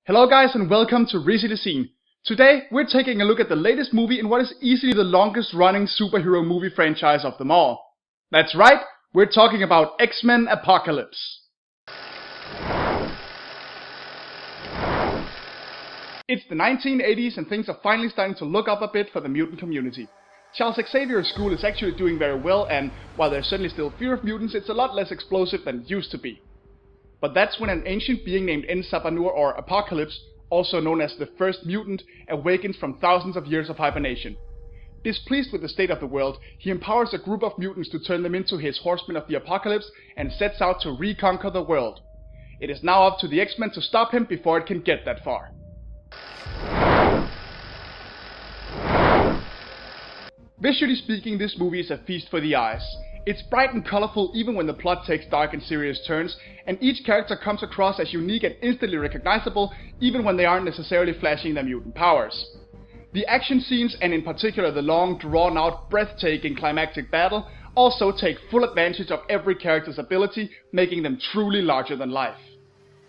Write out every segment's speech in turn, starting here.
Hello guys and welcome to Recently Seen. Today we're taking a look at the latest movie in what is easily the longest running superhero movie franchise of them all. That's right, we're talking about X-Men Apocalypse. It's the 1980s and things are finally starting to look up a bit for the mutant community. Charles Xavier's school is actually doing very well, and while there's certainly still fear of mutants, it's a lot less explosive than it used to be. But that's when an ancient being named Sabanur or Apocalypse, also known as the First Mutant, awakens from thousands of years of hibernation. Displeased with the state of the world, he empowers a group of mutants to turn them into his horsemen of the apocalypse and sets out to reconquer the world. It is now up to the X-Men to stop him before it can get that far. Visually speaking, this movie is a feast for the eyes. It's bright and colorful even when the plot takes dark and serious turns, and each character comes across as unique and instantly recognizable even when they aren't necessarily flashing their mutant powers. The action scenes, and in particular the long, drawn-out, breathtaking climactic battle, also take full advantage of every character's ability, making them truly larger than life.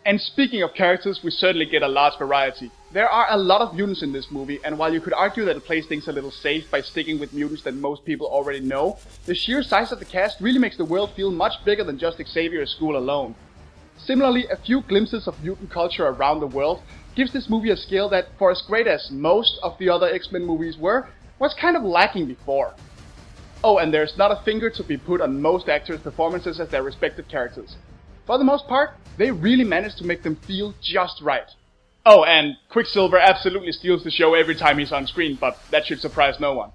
And speaking of characters, we certainly get a large variety. There are a lot of mutants in this movie, and while you could argue that it plays things a little safe by sticking with mutants that most people already know, the sheer size of the cast really makes the world feel much bigger than just Xavier's school alone. Similarly, a few glimpses of mutant culture around the world gives this movie a scale that, for as great as most of the other X-Men movies were, was kind of lacking before. Oh, and there's not a finger to be put on most actors' performances as their respective characters. For the most part, they really managed to make them feel just right. Oh, and Quicksilver absolutely steals the show every time he's on screen, but that should surprise no one.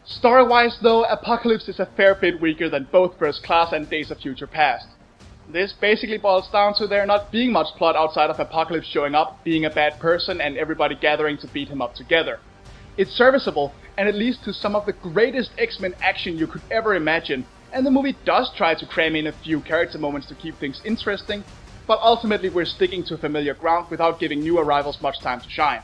Story-wise though, Apocalypse is a fair bit weaker than both First Class and Days of Future Past. This basically boils down to there not being much plot outside of Apocalypse showing up, being a bad person, and everybody gathering to beat him up together. It's serviceable, and it leads to some of the greatest X-Men action you could ever imagine, and the movie does try to cram in a few character moments to keep things interesting, but ultimately we're sticking to familiar ground without giving new arrivals much time to shine.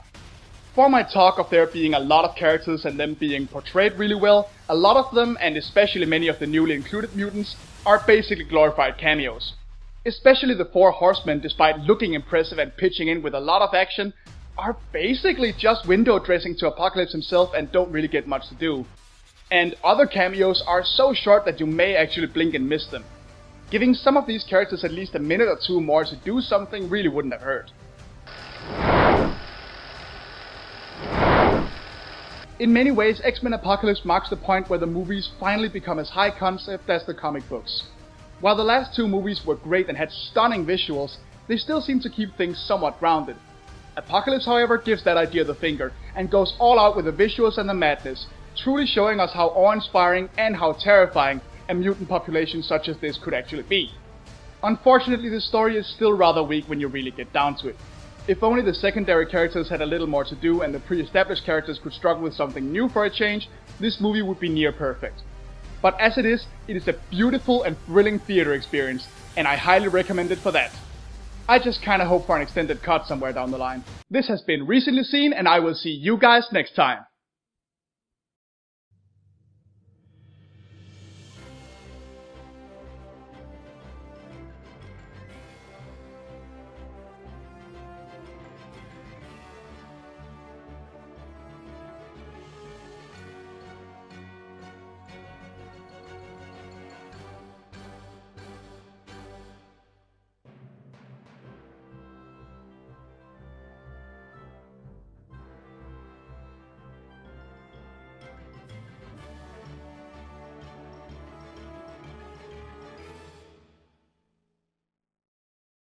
For my talk of there being a lot of characters and them being portrayed really well, a lot of them, and especially many of the newly included mutants, are basically glorified cameos. Especially the four horsemen, despite looking impressive and pitching in with a lot of action, are basically just window dressing to Apocalypse himself and don't really get much to do. And other cameos are so short that you may actually blink and miss them. Giving some of these characters at least a minute or two more to do something really wouldn't have hurt. In many ways, X-Men Apocalypse marks the point where the movies finally become as high concept as the comic books. While the last two movies were great and had stunning visuals, they still seem to keep things somewhat grounded. Apocalypse, however, gives that idea the finger, and goes all out with the visuals and the madness, truly showing us how awe-inspiring and how terrifying a mutant population such as this could actually be. Unfortunately, the story is still rather weak when you really get down to it. If only the secondary characters had a little more to do and the pre-established characters could struggle with something new for a change, this movie would be near perfect. But as it is a beautiful and thrilling theater experience, and I highly recommend it for that. I just kinda hope for an extended cut somewhere down the line. This has been Recently Seen, and I will see you guys next time.